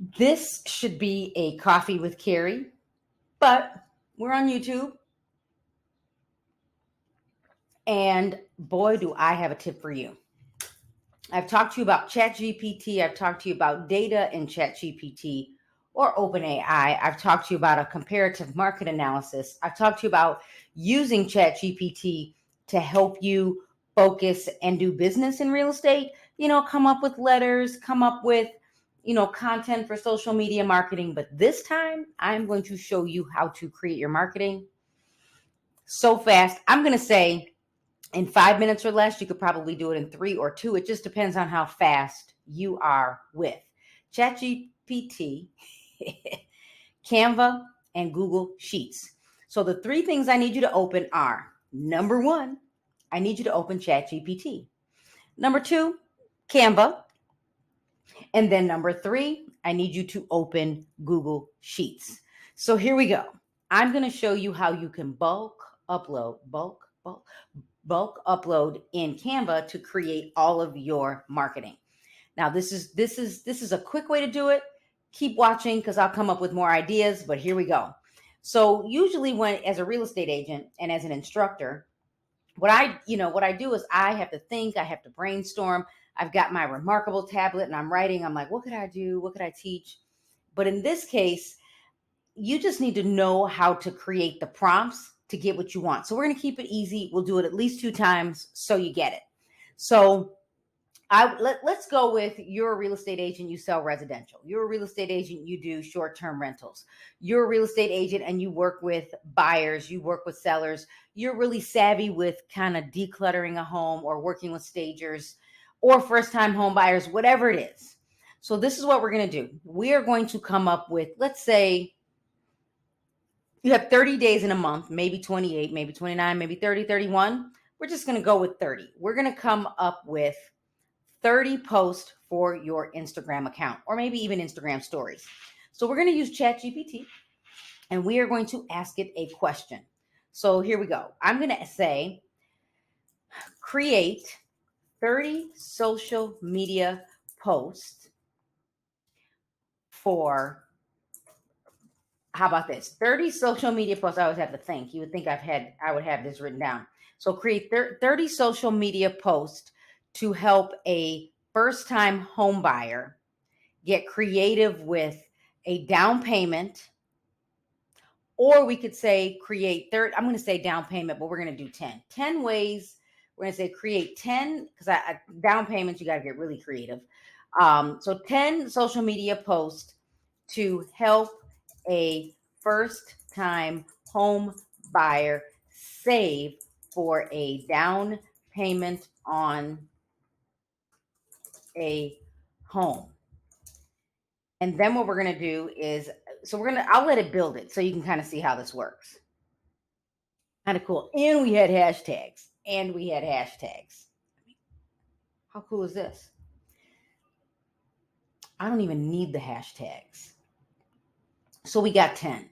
This should be a coffee with Carrie, but we're on YouTube. And boy, do I have a tip for you. I've talked to you about ChatGPT. I've talked to you about data in ChatGPT or OpenAI. I've talked to you about a comparative market analysis. I've talked to you about using ChatGPT to help you focus and do business in real estate. Come up with letters, come up with, content for social media marketing. But this time, I'm going to show you how to create your marketing so fast. I'm going to say in 5 minutes or less. You could probably do it in 3 or 2. It just depends on how fast you are with ChatGPT, Canva, and Google Sheets. So the 3 things I need you to open are, number 1, I need you to open ChatGPT. Number 2, Canva. And then number 3, I need you to open Google Sheets. So here we go. I'm going to show you how you can bulk upload in Canva to create all of your marketing. Now, this is a quick way to do it. Keep watching because I'll come up with more ideas, but here we go. So usually as a real estate agent and as an instructor, what I do is I have to think, I have to brainstorm. I've got my Remarkable tablet and I'm writing. I'm like, what could I do? What could I teach? But in this case, you just need to know how to create the prompts to get what you want. So we're going to keep it easy. We'll do it at least 2 times so you get it. So let's go with, you're a real estate agent, you sell residential. You're a real estate agent, you do short-term rentals. You're a real estate agent and you work with buyers, you work with sellers. You're really savvy with kind of decluttering a home or working with stagers or first-time home buyers, whatever it is. So this is what we're going to do. We are going to come up with, let's say, you have 30 days in a month, maybe 28, maybe 29, maybe 30, 31. We're just going to go with 30. We're going to come up with 30 posts for your Instagram account, or maybe even Instagram stories. So we're going to use ChatGPT and we are going to ask it a question. So here we go. I'm going to say, create 30 social media posts for, how about this? 30 social media posts. I always have to think. You would think I would have this written down. So create 30 social media posts to help a first-time home buyer get creative with a down payment. Or we could say I'm going to say down payment, but we're going to do 10 ways. We're going to say create 10, because down payments, you got to get really creative. So 10 social media posts to help a first-time home buyer save for a down payment on a home. And then what we're going to do is, I'll let it build it so you can kind of see how this works. Kind of cool. And we had hashtags. How cool is this? I don't even need the hashtags. So we got 10.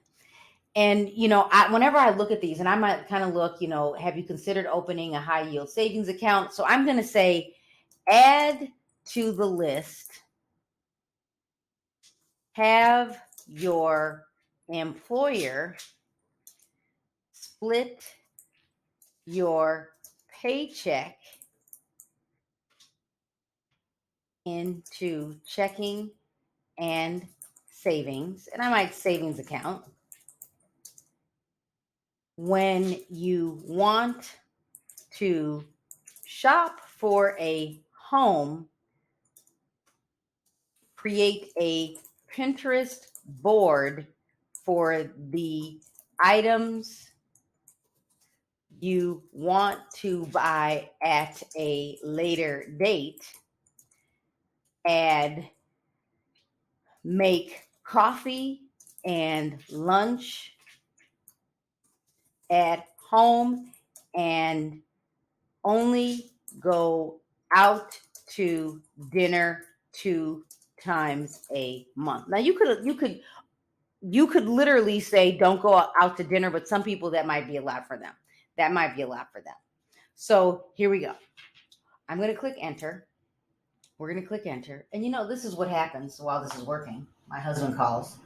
And, whenever I look at these, and I might kind of look, have you considered opening a high yield savings account? So I'm going to say, add to the list, have your employer split your paycheck into checking and savings, and I might savings account. When you want to shop for a home, create a Pinterest board for the items you want to buy at a later date, and make coffee and lunch at home, and only go out to dinner 2 times a month. Now you could literally say don't go out to dinner, but some people that might be a lot for them. So here we go. I'm going to click enter. We're going to click enter. And this is what happens while this is working. My husband calls.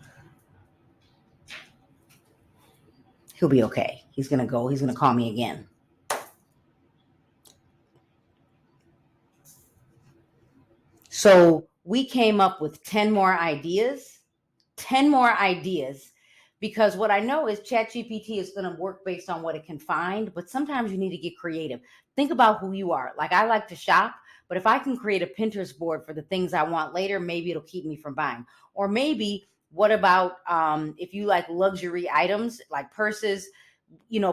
He'll be okay. He's going to go. He's going to call me again. So we came up with 10 more ideas, 10 more ideas, because what I know is ChatGPT is going to work based on what it can find, but sometimes you need to get creative. Think about who you are. Like, I like to shop, but if I can create a Pinterest board for the things I want later, maybe it'll keep me from buying. Or maybe, what about if you like luxury items like purses,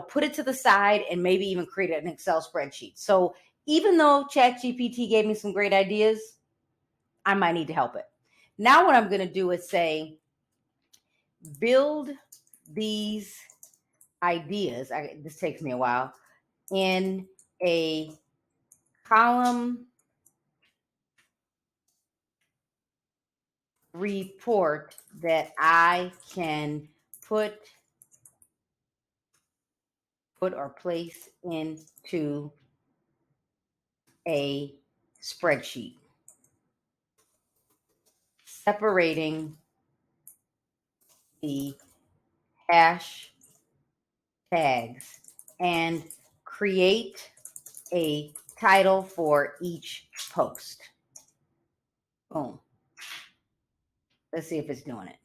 put it to the side and maybe even create an Excel spreadsheet. So even though ChatGPT gave me some great ideas, I might need to help it. Now what I'm going to do is say, build these ideas. This takes me a while, in a column report that I can put or place into a spreadsheet, separating the hash tags, and create a title for each post. Boom. Let's see if it's doing it.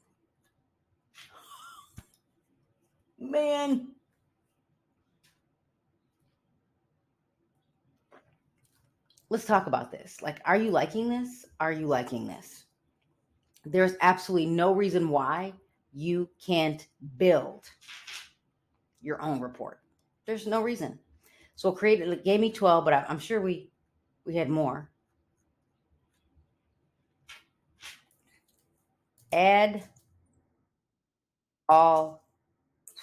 Man. Let's talk about this. Like, are you liking this? Are you liking this? There's absolutely no reason why you can't build your own report. There's no reason. So it gave me 12, but I'm sure we had more. Add all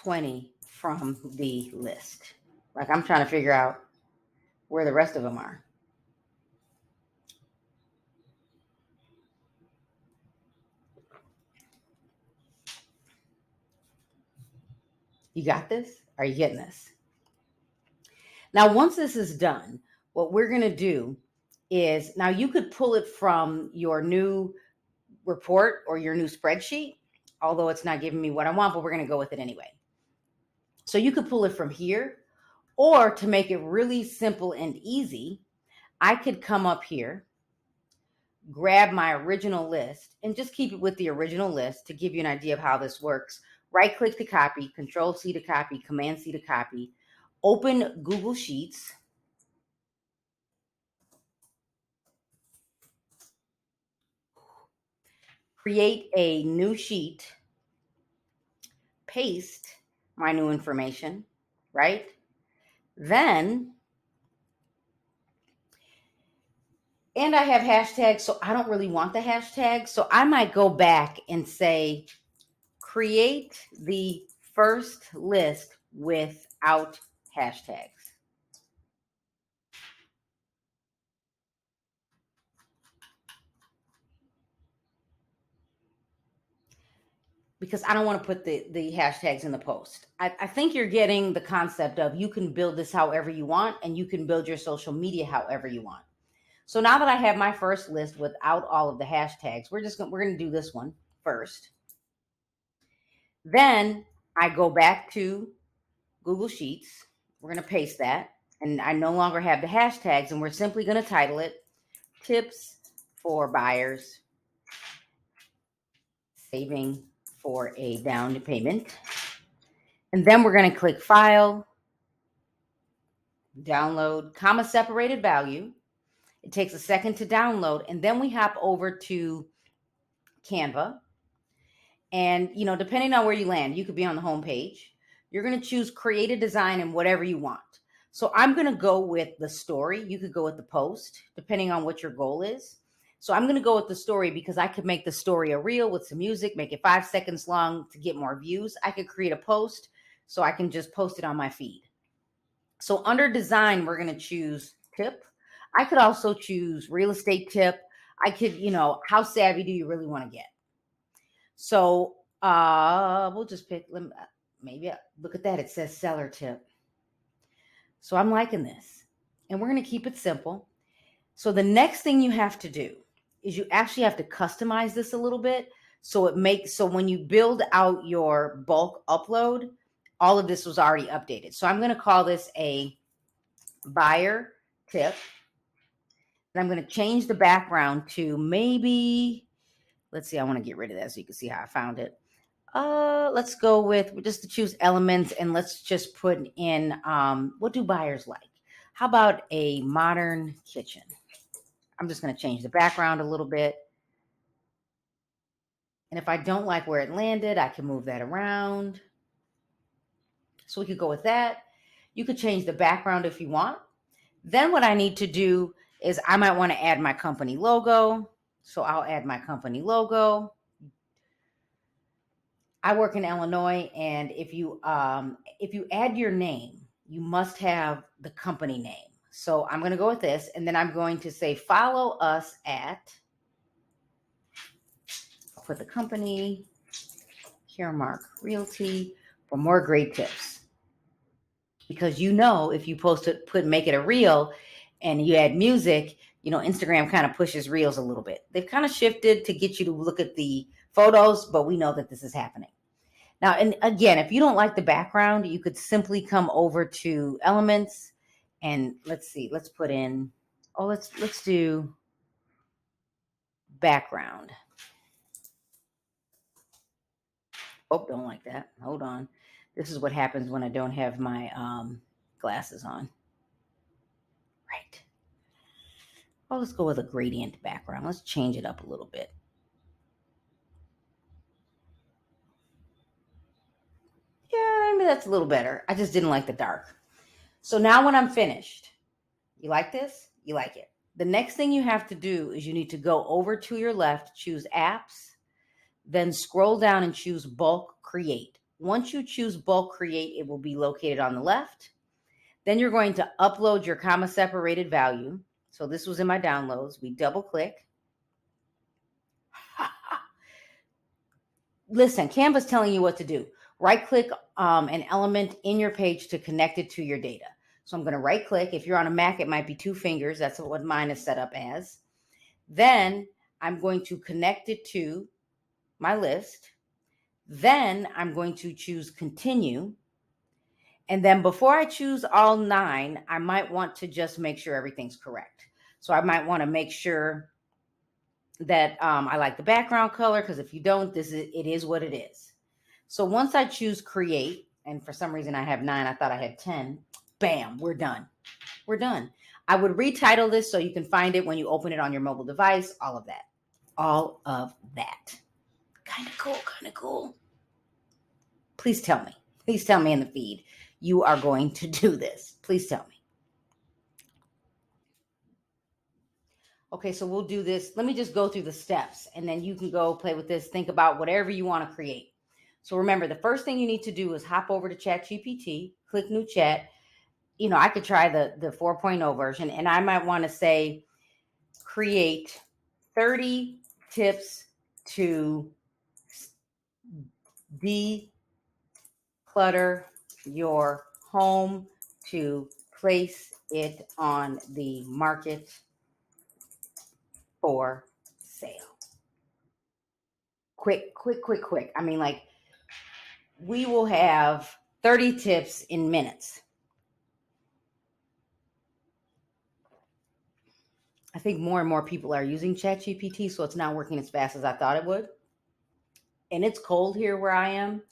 20 from the list. Like, I'm trying to figure out where the rest of them are. You got this? Are you getting this? Now, once this is done, what we're going to do is, now you could pull it from your new report or your new spreadsheet, although it's not giving me what I want, but we're going to go with it anyway. So you could pull it from here, or to make it really simple and easy, I could come up here, grab my original list, and just keep it with the original list to give you an idea of how this works. Right click to copy, Control C to copy, Command C to copy, open Google Sheets, create a new sheet, paste my new information, right? Then, and I have hashtags, so I don't really want the hashtags. So I might go back and say, create the first list without hashtags. Because I don't want to put the hashtags in the post. I think you're getting the concept of, you can build this however you want, and you can build your social media however you want. So now that I have my first list without all of the hashtags, we're going to do this one first. Then I go back to Google Sheets. We're going to paste that. And I no longer have the hashtags, and we're simply going to title it Tips for Buyers Saving for a Down Payment. And then we're going to click File, Download, comma separated value. It takes a second to download, and then we hop over to Canva. And, depending on where you land, you could be on the home page. You're going to choose create a design and whatever you want. So I'm going to go with the story. You could go with the post, depending on what your goal is. So I'm going to go with the story because I could make the story a reel with some music, make it 5 seconds long to get more views. I could create a post so I can just post it on my feed. So under design, we're going to choose tip. I could also choose real estate tip. I could, how savvy do you really want to get? So we'll just pick, maybe look at that. It says seller tip. So I'm liking this, and we're going to keep it simple. So the next thing you have to do is you actually have to customize this a little bit. So when you build out your bulk upload, all of this was already updated. So I'm going to call this a buyer tip. And I'm going to change the background to maybe, let's see, I want to get rid of that so you can see how I found it. Let's go with just to choose elements, and let's just put in what do buyers like? How about a modern kitchen? I'm just going to change the background a little bit. And if I don't like where it landed, I can move that around. So we could go with that. You could change the background if you want. Then what I need to do is I might want to add my company logo. So I'll add my company logo. I work in Illinois, and if you add your name, you must have the company name. So I'm going to go with this, and then I'm going to say follow us at, I'll put the company, Caremark Realty, for more great tips. Because if you post it, make it a reel, and you add music, Instagram kind of pushes reels a little bit. They've kind of shifted to get you to look at the photos, but we know that this is happening. Now, and again, if you don't like the background, you could simply come over to elements and let's put in, let's do background. Oh, don't like that. Hold on. This is what happens when I don't have my glasses on. Right. Oh, let's go with a gradient background. Let's change it up a little bit. Yeah, maybe that's a little better. I just didn't like the dark. So now when I'm finished, you like this? You like it. The next thing you have to do is you need to go over to your left, choose apps, then scroll down and choose bulk create. Once you choose bulk create, it will be located on the left. Then you're going to upload your comma separated value. So this was in my downloads. We double click. Listen, Canva's telling you what to do. Right click an element in your page to connect it to your data. So I'm going to right click. If you're on a Mac, it might be 2 fingers. That's what mine is set up as. Then I'm going to connect it to my list. Then I'm going to choose continue. And then before I choose all 9, I might want to just make sure everything's correct. So I might want to make sure that I like the background color, because if you don't, it is what it is. So once I choose create, and for some reason I have 9, I thought I had 10, bam, we're done. We're done. I would retitle this so you can find it when you open it on your mobile device, all of that. All of that. Kind of cool, kind of cool. Please tell me. Please tell me in the feed you are going to do this. Please tell me. Okay, so we'll do this. Let me just go through the steps, and then you can go play with this. Think about whatever you want to create. So remember, the first thing you need to do is hop over to ChatGPT, click new chat. I could try the 4.0 version, and I might want to say create 30 tips to declutter your home to place it on the market for sale. Quick. I mean, like, we will have 30 tips in minutes. I think more and more people are using ChatGPT, so it's not working as fast as I thought it would. And it's cold here where I am,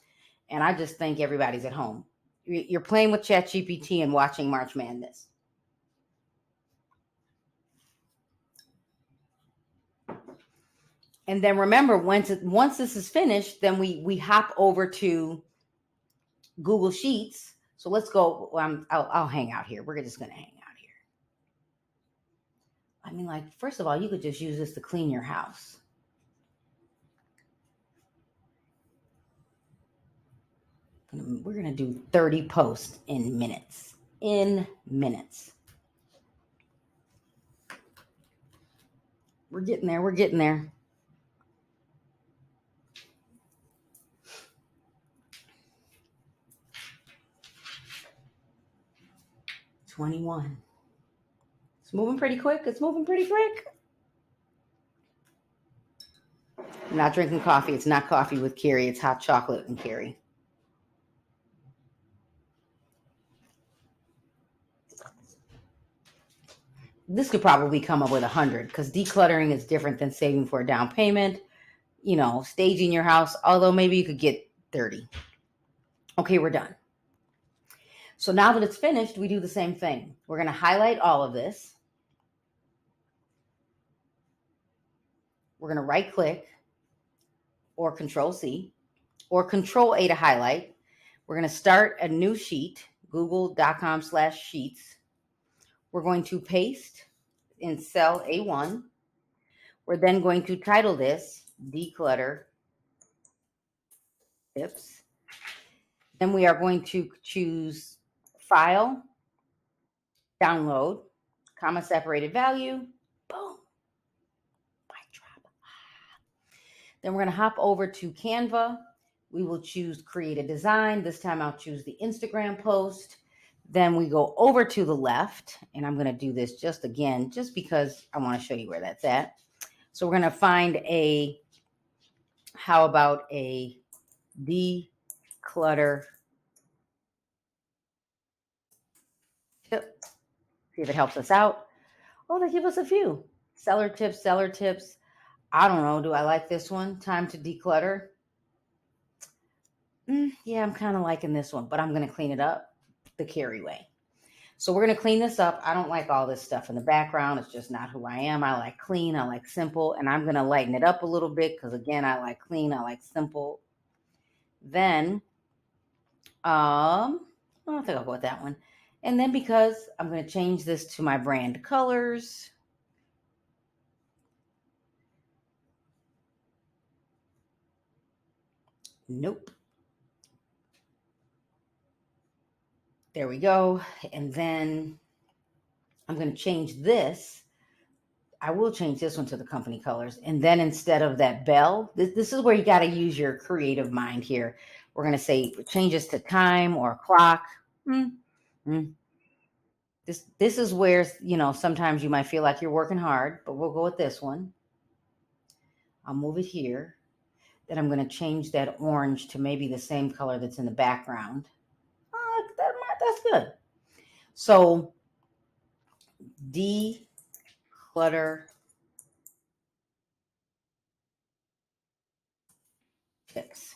and I just think everybody's at home. You're playing with ChatGPT and watching March Madness. And then remember, once this is finished, then we hop over to Google Sheets. So let's go. I'll hang out here. We're just going to hang out here. I mean, like, first of all, you could just use this to clean your house. We're going to do 30 posts in minutes. In minutes. We're getting there. We're getting there. $21. It's moving pretty quick. I'm not drinking coffee. It's not coffee with Carrie. It's hot chocolate and Carrie. This could probably come up with 100 because decluttering is different than saving for a down payment, staging your house, although maybe you could get 30. Okay, we're done. So now that it's finished, we do the same thing. We're going to highlight all of this. We're going to right click or Control C or Control A to highlight. We're going to start a new sheet, google.com/sheets. We're going to paste in cell A1. We're then going to title this Declutter Tips. Then we are going to choose File, Download, comma separated value. Boom. Mic drop. Then we're going to hop over to Canva. We will choose Create a Design. This time I'll choose the Instagram post. Then we go over to the left, and I'm going to do this just because I want to show you where that's at. So we're going to find how about a declutter tip? See if it helps us out. Oh, they give us a few. Seller tips. I don't know. Do I like this one? Time to declutter. Yeah, I'm kind of liking this one, but I'm going to clean it up the Carrie way. So we're going to clean this up. I don't like all this stuff in the background. It's just not who I am. I like clean. I like simple. And I'm going to lighten it up a little bit because, again, I like clean. I like simple. Then, I think I'll go with that one. And then because I'm going to change this to my brand colors. Nope. There we go. And then I'm going to change this. I will change this one to the company colors. And then instead of that bell, this is where you got to use your creative mind here. We're going to say change this to time or clock. This is where, sometimes you might feel like you're working hard, but we'll go with this one. I'll move it here. Then I'm going to change that orange to maybe the same color that's in the background. Oh, that's good. So declutter tips.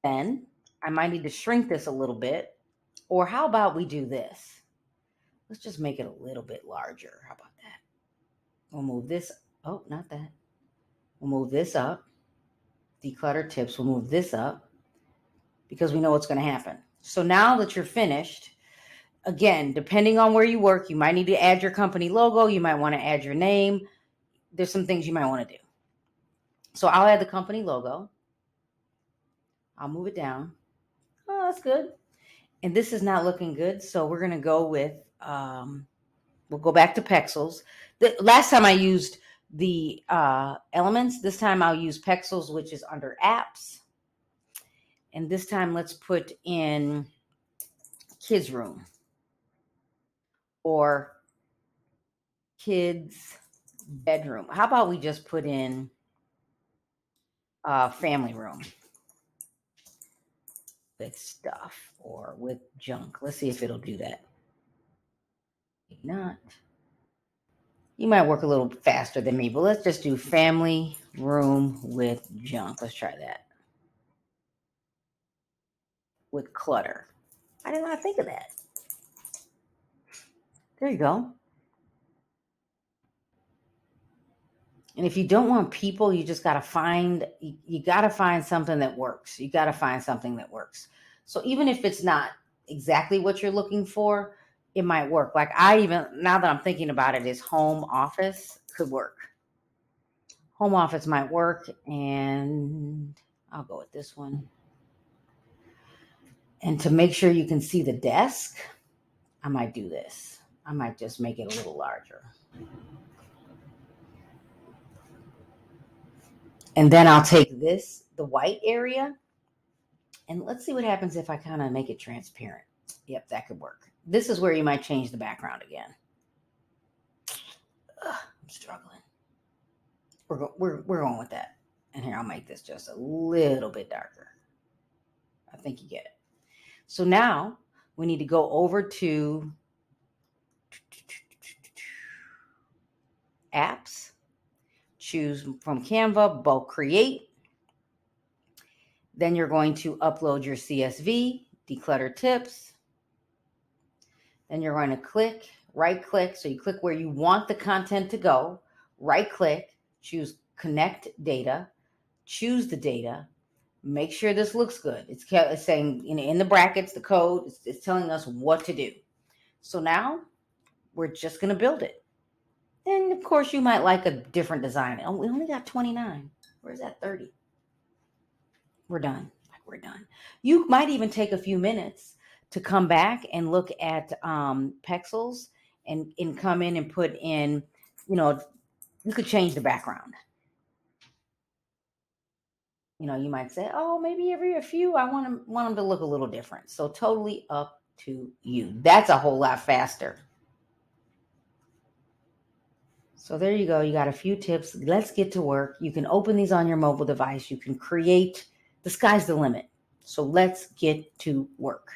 Then I might need to shrink this a little bit. Or how about we do this? Let's just make it a little bit larger. How about that? We'll move this. Oh, not that. We'll move this up. Declutter tips. We'll move this up because we know what's going to happen. So now that you're finished, again, depending on where you work, you might need to add your company logo. You might want to add your name. There's some things you might want to do. So I'll add the company logo. I'll move it down. Oh, that's good. And this is not looking good. So we're going to go with, we'll go back to Pexels. The last time I used the elements. This time I'll use Pexels, which is under apps. And this time let's put in kids room or kids bedroom. How about we just put in family room with stuff or with junk? Let's see if it'll do that. Maybe not. You might work a little faster than me, but let's just do family room with junk. Let's try that. With clutter. I did not think of that. There you go. And if you don't want people, you just got to find something that works. You got to find something that works. So even if it's not exactly what you're looking for, it might work. Like now that I'm thinking about it, is home office could work. Home office might work, and I'll go with this one. And to make sure you can see the desk, I might do this. I might just make it a little larger. And then I'll take the white area, and let's see what happens if I kind of make it transparent. Yep, that could work. This is where you might change the background again. I'm struggling. we're going with that. And here, I'll make this just a little bit darker. I think you get it. So now we need to go over to apps, choose from Canva, bulk create. Then you're going to upload your CSV, declutter tips. Then you're going to right click. So you click where you want the content to go, right click, choose connect data, choose the data, make sure this looks good. It's saying in the brackets, the code, it's telling us what to do. So now we're just going to build it. And of course, you might like a different design. Oh, we only got 29. Where's that 30? We're done. We're done. You might even take a few minutes to come back and look at pixels and come in and put in, you could change the background. You might say, oh, maybe every a few, I want them to look a little different. So totally up to you. That's a whole lot faster. So there you go. You got a few tips. Let's get to work. You can open these on your mobile device. You can create. The sky's the limit. So let's get to work.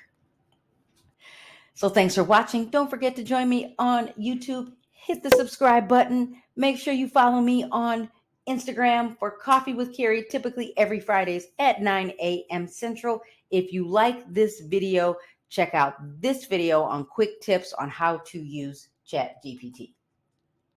So thanks for watching. Don't forget to join me on YouTube. Hit the subscribe button. Make sure you follow me on Instagram for Coffee with Carrie, typically every Fridays at 9 a.m. Central. If you like this video, check out this video on quick tips on how to use ChatGPT.